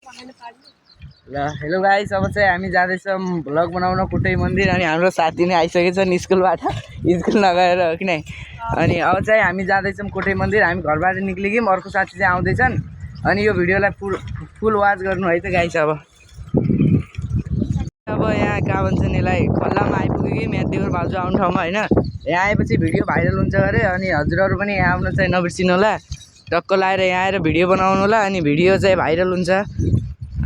ल hello guys, अब चाहिँ हामी जाँदैछौँ भ्लग बनाउन कोटै मन्दिर। अनि हाम्रो साथी नै आइसकेको छन् स्कुलबाट, स्कुल नगएर हो कि नै। अनि अब चाहिँ हामी जाँदैछौँ कोटै मन्दिर। हामी घरबाट निक्लियौँ, अर्को साथी चाहिँ आउँदैछन्। अनि यो भिडियोलाई फुल वाच गर्नु है त गाइस। अब यहाँ कहाँ भन्छन् यसलाई, खल्लामा आइपुग्यौँ। यहाँ देवर भाउजू आउने ठाउँमा होइन। यहाँ आएपछि भिडियो भाइरल हुन्छ अरे। अनि हजुरहरू पनि यहाँ आउन चाहिँ नबिर्सिनु होला। टक्क लाएर यहाँ आएर भिडियो बनाउनु होला। अनि भिडियो चाहिँ भाइरल हुन्छ।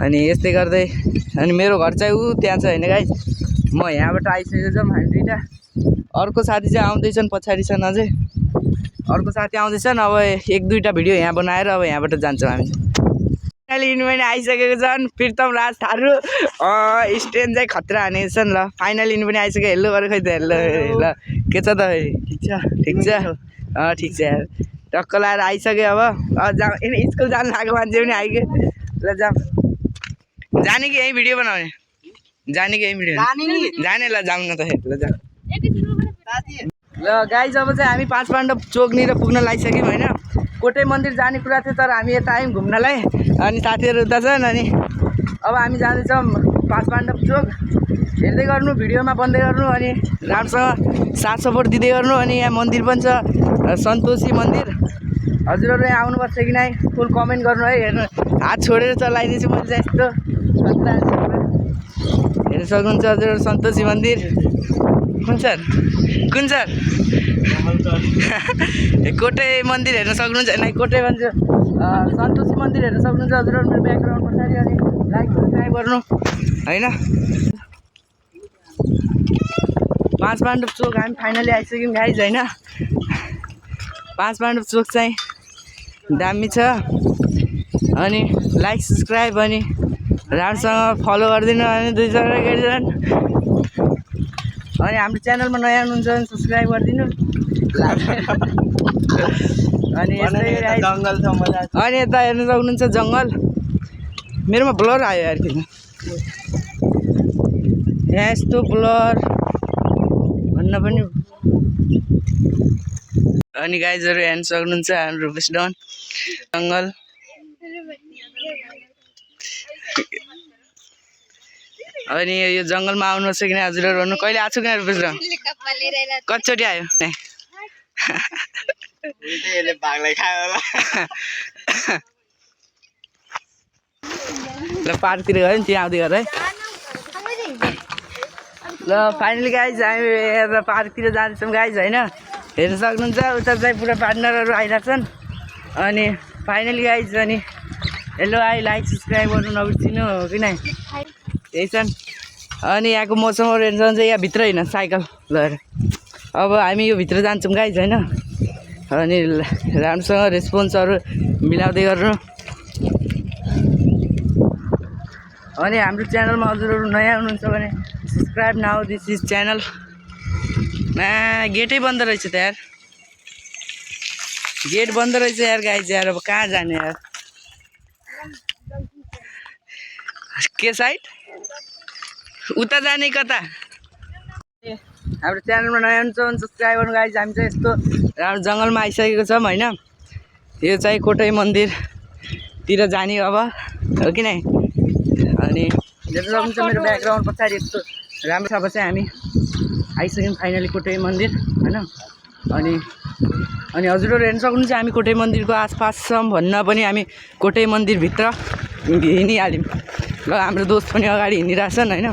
अनि यस्तै गर्दै अनि मेरो घर चाहिँ ऊ त्यहाँ छ होइन गाइस। म यहाँबाट आइसकेको छौँ हामी दुईवटा। अर्को साथी चाहिँ आउँदैछन्, पछाडि छन् अझै अर्को साथी आउँदैछन्। अब एक दुईवटा भिडियो यहाँ बनाएर अब यहाँबाट जान्छौँ हामी। फाइनली यिनी पनि आइसकेको छन्, प्रितम राज थारू। स्ट्यान्ड चाहिँ खतरा हानेको छन्। ल फाइनली यिनी पनि आइसक्यो। हेलो गरेर खै त हेलो। ल के छ त फेरि? ठिक छ ठिक छ यार। टक्क लाएर आइसक्यो। अब जाऊ, स्कुल जानु लागेको मान्छे पनि आइगयो। ल जाऊ, जाने कि यहीँ भिडियो बनाउने? जाने कि यहीँ भिडियो जाने? ल जाउँ न त। ल जाऊ। ल गाइस, अब चाहिँ हामी पाँच पाण्डव चोकनिर पुग्न लागिसक्यौँ होइन। कोटै मन्दिर जाने कुरा थियो, तर हामी यता आयौँ घुम्नलाई। अनि साथीहरू उता छन्। अनि अब हामी जाँदैछौँ पाँच पाण्डव चोक। हेर्दै गर्नु, भिडियोमा बन्दै गर्नु। अनि राम्रोसँग साथ सपोर्ट दिँदै गर्नु। अनि यहाँ मन्दिर पनि छ, सन्तोषी मन्दिर। हजुरहरू यहाँ आउनुपर्छ कि नै फुल कमेन्ट गर्नु है। हेर्नु, हात छोडेर चलाइदिन्छु मैले चाहिँ यस्तो। हेर्नु सक्नुहुन्छ हजुरहरू सन्तोषी मन्दिर। कुन सर कोटै मन्दिर हेर्न सक्नुहुन्छ होइन। कोटै भन्छ सन्तोषी मन्दिर हेर्न सक्नुहुन्छ हजुरहरू मेरो ब्याकग्राउन्ड पछाडि। अनि लाइक सब्सक्राइब गर्नु होइन। पाँच पाण्डव चोक हामी फाइनली आइसक्यौँ गाइज होइन। पाँच पाण्डव चोक चाहिँ दामी छ। अनि लाइक सब्सक्राइब अनि राम्रोसँग फलो गरिदिनु। अनि 2 जग्गा गरिदिनु। अनि हाम्रो च्यानलमा नयाँ हुनुहुन्छ भने सब्सक्राइब गरिदिनु। अनि जङ्गल छ मजा। अनि यता हेर्नु सक्नुहुन्छ जङ्गल। मेरोमा ब्लर आयो यार किन? यहाँ यस्तो ब्लर भन्न पनि। अनि गाइजहरू हेर्नु सक्नुहुन्छ हाम्रो बेसडाउन जङ्गल। अनि यो जङ्गलमा आउनु छ कि नै हजुरहरू? भन्नु कहिले आएको छु कि नै बेसडाउन? कतिचोटि आयो? ल पार्कतिर गयो नि, त्यहाँ आउँदै गर है। ल फाइनली गाइज हामी यता पार्कतिर जान्छौँ गाइज होइन। हेर्नु सक्नुहुन्छ उता चाहिँ पुरा पार्टनरहरू आइरहेछन्। अनि फाइनली गाइज अनि हेलो आई लाइक सब्सक्राइब गर्नु नबिर्सिनु हो कि नै। यही छन्। अनि यहाँको मौसमहरू हेर्नु सक्नुहुन्छ। यहाँ भित्र होइन साइकल लगेर। अब हामी यो भित्र जान्छौँ गाइज होइन। अनि राम्रोसँग रेस्पोन्सहरू मिलाउँदै गर्नु। अनि हाम्रो च्यानलमा हजुरहरू नयाँ हुनुहुन्छ भने subscribe now this is channel. गेटै बन्द रहेछ त यार। गेट बन्द रहेछ यार गाइज यार। अब कहाँ जाने यार? के साइड? उता जाने कता? हाम्रो च्यानलमा नयाँ हुनुहुन्छ भने सब्सक्राइब गर्नु गाइज। हामी चाहिँ यस्तो राम्रो जङ्गलमा आइसकेको छौँ होइन। यो चाहिँ कोटै मन्दिरतिर जाने अब हो कि नै। अनि हेर्नु सक्नुहुन्छ मेरो ब्याकग्राउन्ड पछाडि यस्तो राम्रो छ। चाहिँ हामी आइसक्यौँ फाइनली कोटै मन्दिर होइन। अनि हजुरहरू हेर्नु सक्नुहुन्छ हामी कोटै मन्दिरको आसपास छौँ भन्न पनि हामी कोटै मन्दिरभित्र हिँडिहाल्यौँ। ल हाम्रो दोस्त पनि अगाडि हिँडिरहेछन् होइन।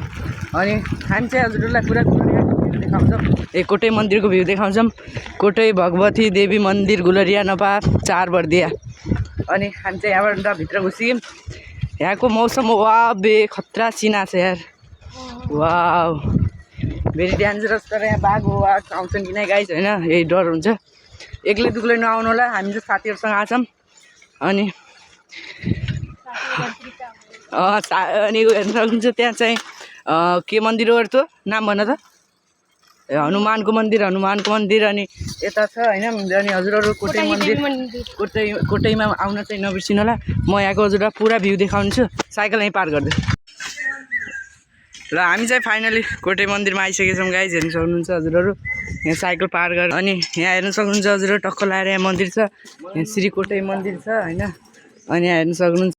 अनि हामी चाहिँ हजुरहरूलाई पुरा भ्यू देखाउँछौँ। कोटै मन्दिरको भ्यू देखाउँछौँ। कोटै भगवती देवी मन्दिर गुलरिया नपा 4 बर्दिया। अनि हामी चाहिँ यहाँबाट भित्र घुस्यौँ। यहाँको मौसम वाह बे खतरा सिना छ यार। वाह भेरी डेन्जरस। तर यहाँ बाघ वाघ आउँछन् कि नै गाइस होइन। यही डर हुन्छ। एक्लै दुक्लै नआउनु होला। हामी चाहिँ साथीहरूसँग आछौँ। अनि अनि हेर्नु सक्नुहुन्छ त्यहाँ चाहिँ के मन्दिर हो त्यो नाम भन त? हनुमानको मन्दिर। अनि यता छ होइन। अनि हजुरहरू कोटै मन्दिर कोटैमा आउन चाहिँ नबिर्सिनु होला। म यहाँको हजुरलाई पुरा भ्यू देखाउँछु। साइकल यहीँ पार गरिदियो। ल हामी चाहिँ फाइनली कोटै मन्दिरमा आइसकेका छौँ गाइज। हेर्नु सक्नुहुन्छ हजुरहरू। यहाँ साइकल पार गरेर अनि यहाँ हेर्नु सक्नुहुन्छ हजुरहरू टक्क लाएर यहाँ मन्दिर छ। यहाँ श्री कोटै मन्दिर छ होइन। अनि यहाँ हेर्नु सक्नुहुन्छ।